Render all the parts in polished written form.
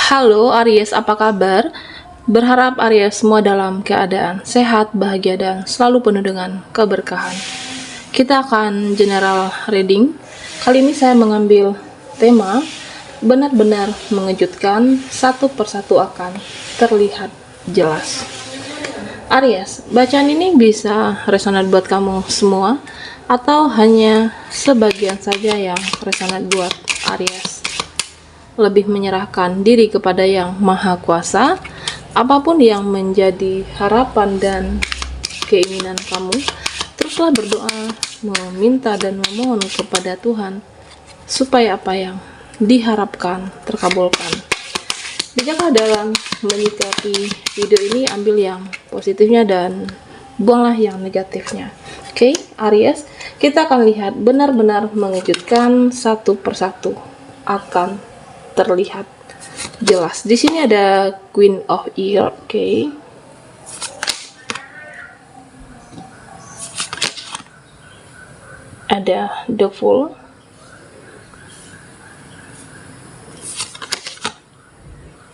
Halo Aries, apa kabar? Berharap Aries semua dalam keadaan sehat, bahagia, dan selalu penuh dengan keberkahan. Kita akan general reading. Kali ini saya mengambil tema benar-benar mengejutkan, satu persatu akan terlihat jelas. Aries, bacaan ini bisa resonat buat kamu semua atau hanya sebagian saja yang resonat buat Aries. Lebih menyerahkan diri kepada Yang Maha Kuasa, apapun yang menjadi harapan dan keinginan kamu, teruslah berdoa, meminta dan memohon kepada Tuhan supaya apa yang diharapkan terkabulkan. Bijaklah dalam menyikapi video ini, ambil yang positifnya dan buanglah yang negatifnya. Oke, Aries, kita akan lihat benar-benar mengejutkan, satu persatu akan terlihat jelas. Di sini ada Queen of Ear, oke. Ada The Fool.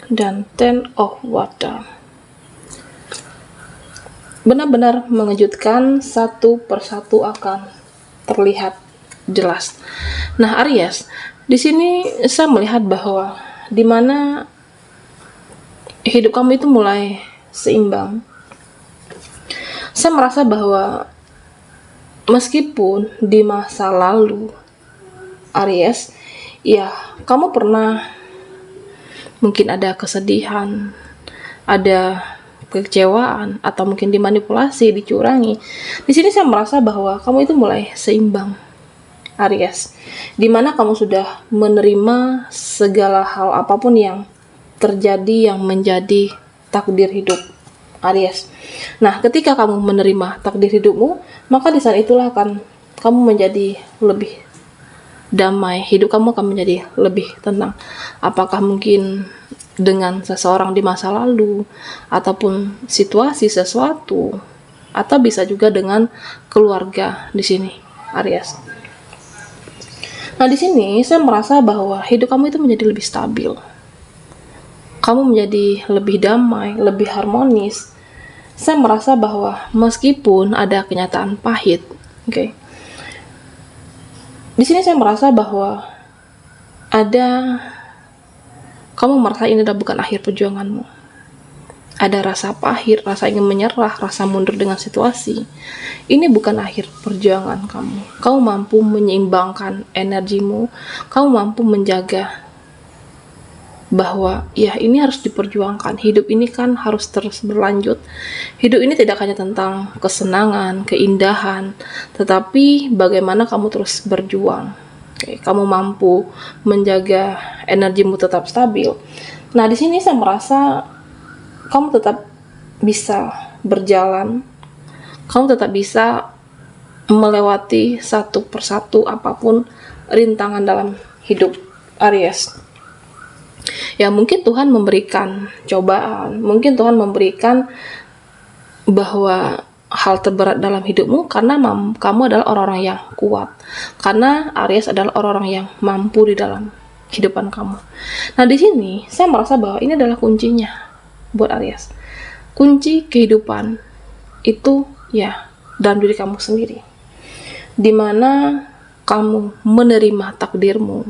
Dan Ten of Water. Benar-benar mengejutkan, satu persatu akan terlihat jelas. Nah, Aries, di sini saya melihat bahwa di mana hidup kamu itu mulai seimbang. Saya merasa bahwa meskipun di masa lalu, Aries, ya kamu pernah mungkin ada kesedihan, ada kekecewaan, atau mungkin dimanipulasi, dicurangi. Di sini saya merasa bahwa kamu itu mulai seimbang, Aries, dimana kamu sudah menerima segala hal apapun yang terjadi yang menjadi takdir hidup, Aries. Nah, ketika kamu menerima takdir hidupmu, maka di saat itulah akan kamu menjadi lebih damai, hidup kamu akan menjadi lebih tenang. Apakah mungkin dengan seseorang di masa lalu, ataupun situasi sesuatu, atau bisa juga dengan keluarga di sini, Aries. Nah, di sini saya merasa bahwa hidup kamu itu menjadi lebih stabil. Kamu menjadi lebih damai, lebih harmonis. Saya merasa bahwa meskipun ada kenyataan pahit, oke. Di sini saya merasa bahwa kamu merasa ini adalah bukan akhir perjuanganmu. Ada rasa pahit, rasa ingin menyerah, rasa mundur dengan situasi. Ini bukan akhir perjuangan kamu. Kamu mampu menyeimbangkan energimu. Kamu mampu menjaga bahwa ya ini harus diperjuangkan. Hidup ini kan harus terus berlanjut. Hidup ini tidak hanya tentang kesenangan, keindahan, tetapi bagaimana kamu terus berjuang. Oke, kamu mampu menjaga energimu tetap stabil. Nah, di sini saya merasa kamu tetap bisa berjalan, kamu tetap bisa melewati satu persatu apapun rintangan dalam hidup, Aries. Ya, mungkin Tuhan memberikan cobaan, mungkin Tuhan memberikan bahwa hal terberat dalam hidupmu karena kamu adalah orang-orang yang kuat, karena Aries adalah orang-orang yang mampu di dalam kehidupan kamu. Nah, di sini saya merasa bahwa ini adalah kuncinya buat Aries. Kunci kehidupan itu ya dalam diri kamu sendiri, dimana kamu menerima takdirmu,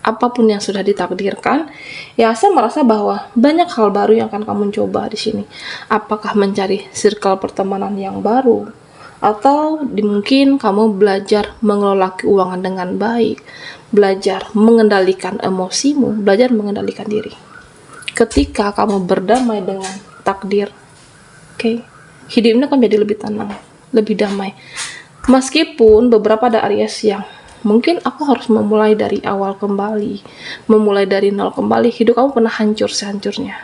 apapun yang sudah ditakdirkan. Ya, saya merasa bahwa banyak hal baru yang akan kamu coba di sini. Apakah mencari circle pertemanan yang baru, atau mungkin kamu belajar mengelola keuangan dengan baik, belajar mengendalikan emosimu, belajar mengendalikan diri. Ketika kamu berdamai dengan takdir, oke, hidup ini akan menjadi lebih tenang, lebih damai. Meskipun beberapa ada Aries yang mungkin aku harus memulai dari awal kembali, memulai dari nol kembali, hidup kamu pernah hancur sehancurnya.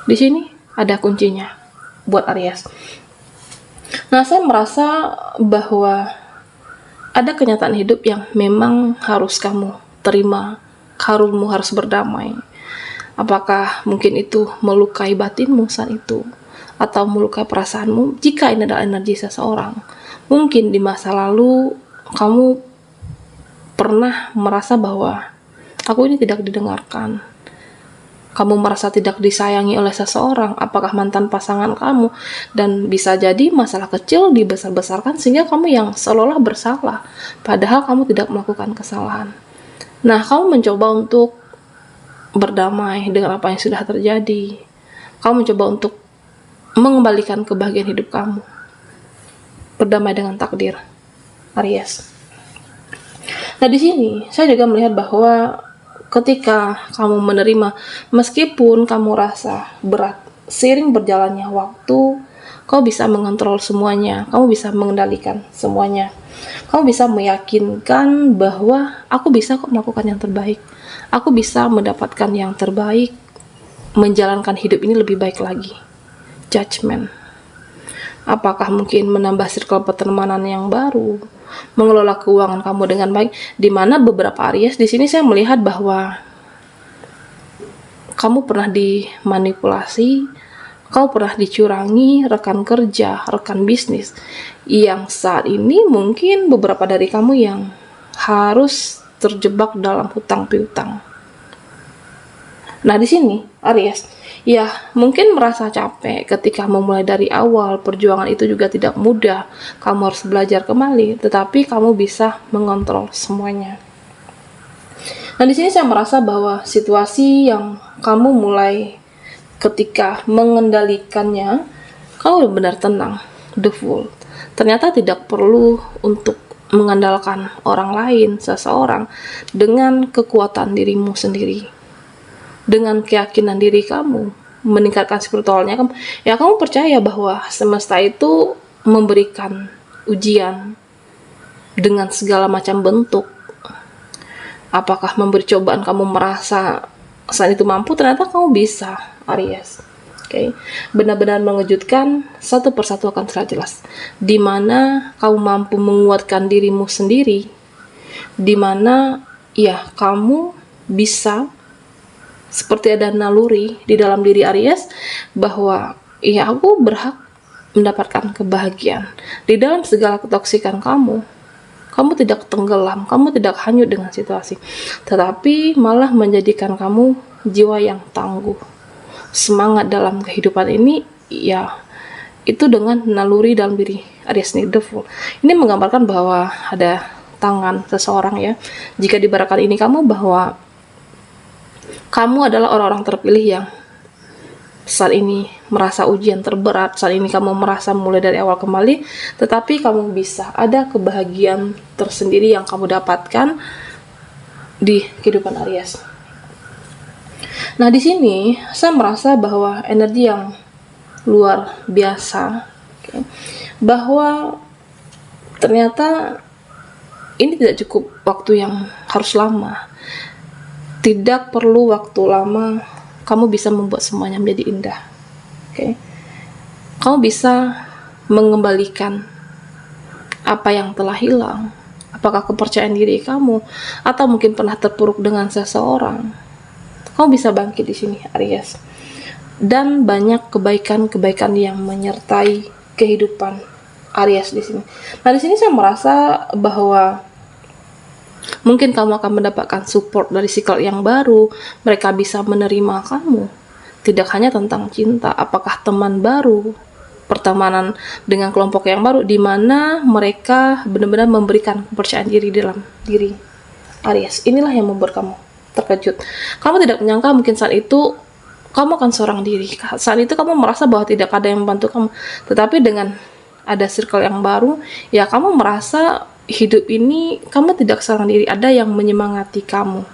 Di sini ada kuncinya buat Aries. Nah, saya merasa bahwa ada kenyataan hidup yang memang harus kamu terima. Kamu harus berdamai. Apakah mungkin itu melukai batinmu saat itu, atau melukai perasaanmu jika ini adalah energi seseorang. Mungkin di masa lalu kamu pernah merasa bahwa Aku ini tidak didengarkan. Kamu merasa tidak disayangi oleh seseorang, apakah mantan pasangan kamu, dan bisa jadi masalah kecil dibesar-besarkan sehingga kamu yang seolah-olah bersalah, padahal kamu tidak melakukan kesalahan. Nah, kamu mencoba untuk berdamai dengan apa yang sudah terjadi. Kamu mencoba untuk mengembalikan kebahagiaan hidup kamu. Berdamai dengan takdir, Aries. Nah, di sini saya juga melihat bahwa ketika kamu menerima, meskipun kamu rasa berat, seiring berjalannya waktu, kau bisa mengontrol semuanya, kamu bisa mengendalikan semuanya. Kamu bisa meyakinkan bahwa aku bisa kok melakukan yang terbaik. Aku bisa mendapatkan yang terbaik, menjalankan hidup ini lebih baik lagi. Judgment. Apakah mungkin menambah circle pertemanan yang baru, mengelola keuangan kamu dengan baik, di mana beberapa Aries di sini saya melihat bahwa kamu pernah dimanipulasi, kamu pernah dicurangi rekan kerja, rekan bisnis, yang saat ini mungkin beberapa dari kamu yang harus terjebak dalam hutang piutang. Nah, di sini Aries, ya mungkin merasa capek ketika memulai dari awal, perjuangan itu juga tidak mudah, kamu harus belajar kembali, tetapi kamu bisa mengontrol semuanya. Nah, di sini saya merasa bahwa situasi yang kamu mulai ketika mengendalikannya, kamu benar tenang, the full. Ternyata tidak perlu untuk mengandalkan orang lain, seseorang, dengan kekuatan dirimu sendiri. Dengan keyakinan diri kamu, meningkatkan spiritualnya kamu, ya kamu percaya bahwa semesta itu memberikan ujian dengan segala macam bentuk. Apakah memberi cobaan kamu merasa saat itu mampu, ternyata kamu bisa, Aries. Oke. Benar-benar mengejutkan, satu persatu akan terlihat jelas. Di mana kamu mampu menguatkan dirimu sendiri, di mana ya kamu bisa seperti ada naluri di dalam diri Aries bahwa ya aku berhak mendapatkan kebahagiaan di dalam segala ketoksikan kamu. Kamu tidak tenggelam, kamu tidak hanyut dengan situasi, tetapi malah menjadikan kamu jiwa yang tangguh, semangat dalam kehidupan ini, ya itu dengan naluri dalam diri Aries nih, the full. Ini menggambarkan bahwa ada tangan seseorang ya, jika dibarakan ini kamu bahwa kamu adalah orang-orang terpilih yang saat ini merasa ujian terberat, saat ini kamu merasa mulai dari awal kembali, tetapi kamu bisa ada kebahagiaan tersendiri yang kamu dapatkan di kehidupan Aries. Nah, di sini saya merasa bahwa energi yang luar biasa, bahwa ternyata ini tidak cukup waktu yang harus lama. Tidak perlu waktu lama, kamu bisa membuat semuanya menjadi indah. Kamu bisa mengembalikan apa yang telah hilang. Apakah kepercayaan diri kamu, atau mungkin pernah terpuruk dengan seseorang. Kamu bisa bangkit di sini, Aries. Dan banyak kebaikan-kebaikan yang menyertai kehidupan Aries di sini. Nah, di sini saya merasa bahwa mungkin kamu akan mendapatkan support dari circle yang baru. Mereka bisa menerima kamu. Tidak hanya tentang cinta, apakah teman baru, pertemanan dengan kelompok yang baru, di mana mereka benar-benar memberikan kepercayaan diri dalam diri Aries. Inilah yang membuat kamu terkejut. Kamu tidak menyangka mungkin saat itu kamu akan seorang diri. Saat itu kamu merasa bahwa tidak ada yang membantu kamu. Tetapi dengan ada circle yang baru, ya kamu merasa hidup ini kamu tidak seorang diri, ada yang menyemangati kamu.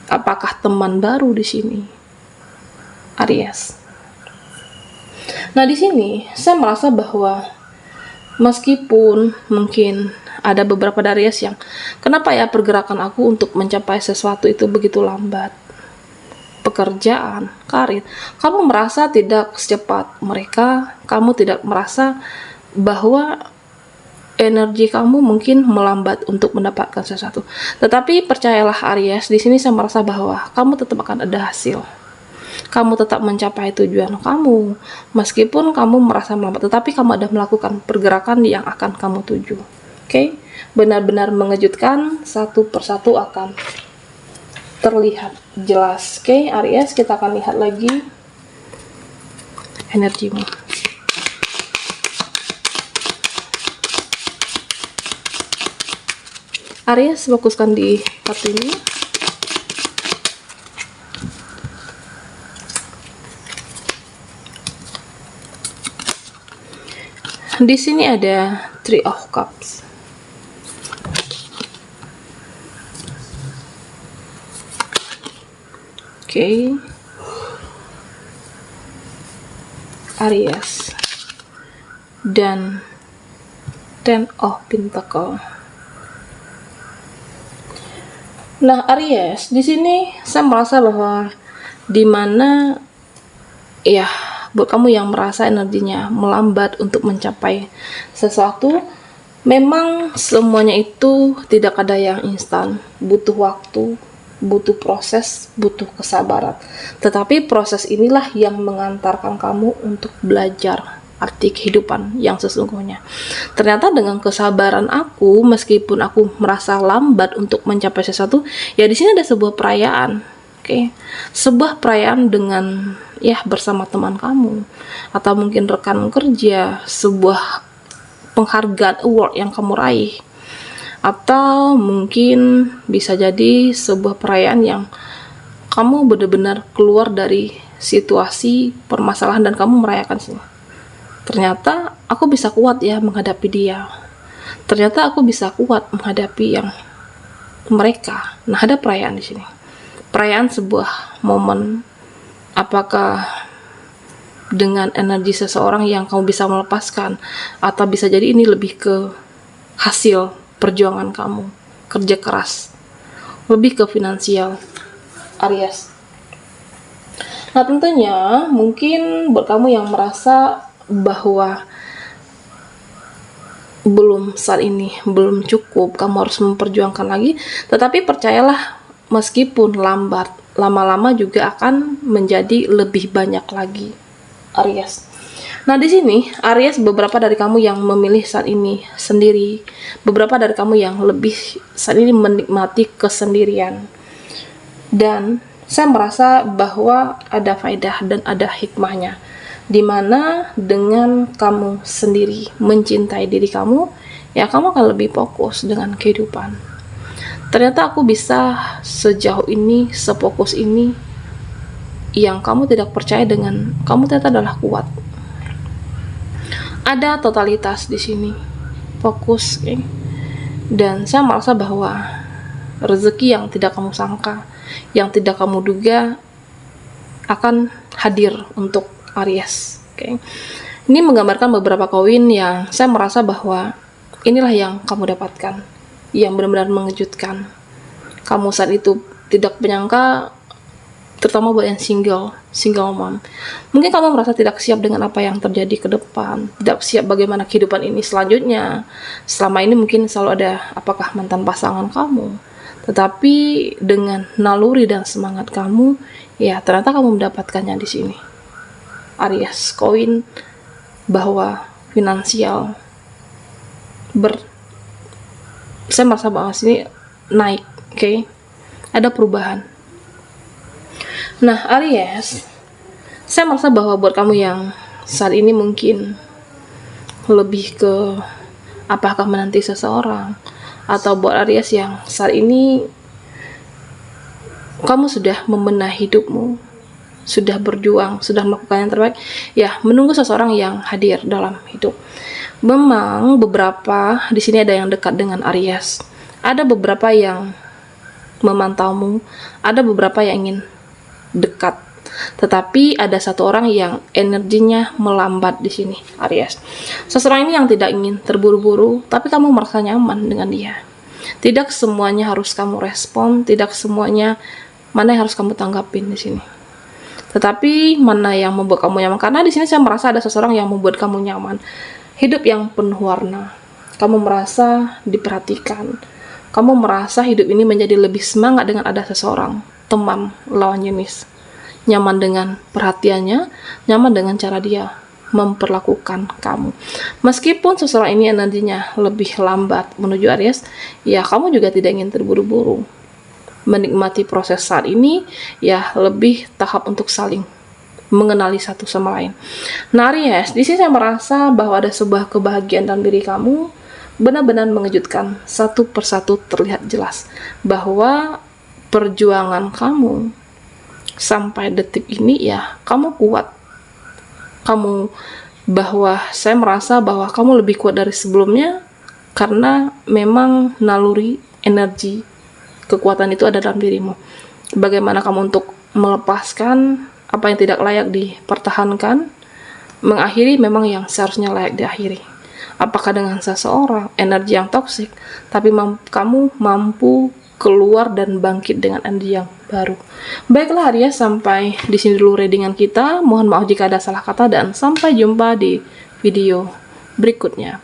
Apakah teman baru di sini, Aries? Nah, di sini saya merasa bahwa meskipun mungkin ada beberapa dari Aries yang kenapa ya pergerakan aku untuk mencapai sesuatu itu begitu lambat. Pekerjaan, karir, kamu merasa tidak secepat mereka, kamu tidak merasa bahwa energi kamu mungkin melambat untuk mendapatkan sesuatu. Tetapi percayalah Aries, di sini saya merasa bahwa kamu tetap akan ada hasil. Kamu tetap mencapai tujuan kamu, meskipun kamu merasa melambat, tetapi kamu ada melakukan pergerakan yang akan kamu tuju. Benar-benar mengejutkan, satu persatu akan terlihat jelas. Oke, Aries, kita akan lihat lagi energimu. Aries, fokuskan di kartu ini. Di sini ada Three of Cups. Oke. Aries. Dan Ten of Pentacle. Nah, Aries, di sini saya merasa bahwa dimana ya buat kamu yang merasa energinya melambat untuk mencapai sesuatu, memang semuanya itu tidak ada yang instan, butuh waktu, butuh proses, butuh kesabaran. Tetapi proses inilah yang mengantarkan kamu untuk belajar arti kehidupan yang sesungguhnya. Ternyata dengan kesabaran aku, meskipun aku merasa lambat untuk mencapai sesuatu, ya di sini ada sebuah perayaan. Oke, sebuah perayaan dengan ya bersama teman kamu atau mungkin rekan kerja, sebuah penghargaan award yang kamu raih, atau mungkin bisa jadi sebuah perayaan yang kamu benar-benar keluar dari situasi permasalahan dan kamu merayakan sih. Ternyata aku bisa kuat ya menghadapi dia. Ternyata aku bisa kuat menghadapi yang mereka. Nah, ada perayaan di sini. Perayaan sebuah momen, apakah dengan energi seseorang yang kamu bisa melepaskan, atau bisa jadi ini lebih ke hasil perjuangan kamu, kerja keras, lebih ke finansial, Aries. Nah, tentunya mungkin buat kamu yang merasa bahwa saat ini belum cukup, kamu harus memperjuangkan lagi, tetapi percayalah, meskipun lambat, lama-lama juga akan menjadi lebih banyak lagi, Aries. Nah, di sini Aries, beberapa dari kamu yang memilih saat ini sendiri, beberapa dari kamu yang lebih saat ini menikmati kesendirian. Dan saya merasa bahwa ada faedah dan ada hikmahnya, dimana dengan kamu sendiri mencintai diri kamu, ya kamu akan lebih fokus dengan kehidupan. Ternyata aku bisa sejauh ini, sefokus ini, yang kamu tidak percaya dengan kamu ternyata adalah kuat. Ada totalitas di sini, fokus, okay? Dan saya merasa bahwa rezeki yang tidak kamu sangka, yang tidak kamu duga akan hadir untuk Aries. Okay? Ini menggambarkan beberapa koin yang saya merasa bahwa inilah yang kamu dapatkan, yang benar-benar mengejutkan. Kamu saat itu tidak menyangka, terutama buat yang single mom. Mungkin kamu merasa tidak siap dengan apa yang terjadi ke depan, tidak siap bagaimana kehidupan ini selanjutnya. Selama ini mungkin selalu ada apakah mantan pasangan kamu. Tetapi dengan naluri dan semangat kamu, ya ternyata kamu mendapatkannya di sini. Aries, koin bahwa finansial saya merasa bahwa sini naik, okay? Ada perubahan. Nah, Aries, saya merasa bahwa buat kamu yang saat ini mungkin lebih ke apakah menanti seseorang, atau buat Aries yang saat ini kamu sudah membenahi hidupmu, sudah berjuang, sudah melakukan yang terbaik, ya menunggu seseorang yang hadir dalam hidup. Memang beberapa di sini ada yang dekat dengan Aries, ada beberapa yang memantaumu, ada beberapa yang ingin dekat, tetapi ada satu orang yang energinya melambat di sini, Aries. Seseorang ini yang tidak ingin terburu-buru, tapi kamu merasa nyaman dengan dia. Tidak semuanya harus kamu respon, tidak semuanya mana yang harus kamu tanggapin di sini. Tetapi mana yang membuat kamu nyaman? Karena di sini saya merasa ada seseorang yang membuat kamu nyaman. Hidup yang penuh warna. Kamu merasa diperhatikan. Kamu merasa hidup ini menjadi lebih semangat dengan ada seseorang, teman, lawan jenis. Nyaman dengan perhatiannya, nyaman dengan cara dia memperlakukan kamu. Meskipun seseorang ini energinya lebih lambat menuju Aries, ya kamu juga tidak ingin terburu-buru. menikmati proses saat ini, ya lebih tahap untuk saling mengenali satu sama lain. Nah, Aries, di sini saya merasa bahwa ada sebuah kebahagiaan dalam diri kamu, benar-benar mengejutkan. Satu persatu terlihat jelas bahwa perjuangan kamu sampai detik ini, ya kamu kuat. Bahwa saya merasa bahwa kamu lebih kuat dari sebelumnya, karena memang naluri, energi, kekuatan itu ada dalam dirimu. Bagaimana kamu untuk melepaskan apa yang tidak layak dipertahankan, mengakhiri memang yang seharusnya layak diakhiri. Apakah dengan seseorang, energi yang toksik, tapi kamu mampu keluar dan bangkit dengan energi yang baru. Baiklah Aries, sampai di sini dulu readingan kita. Mohon maaf jika ada salah kata dan sampai jumpa di video berikutnya.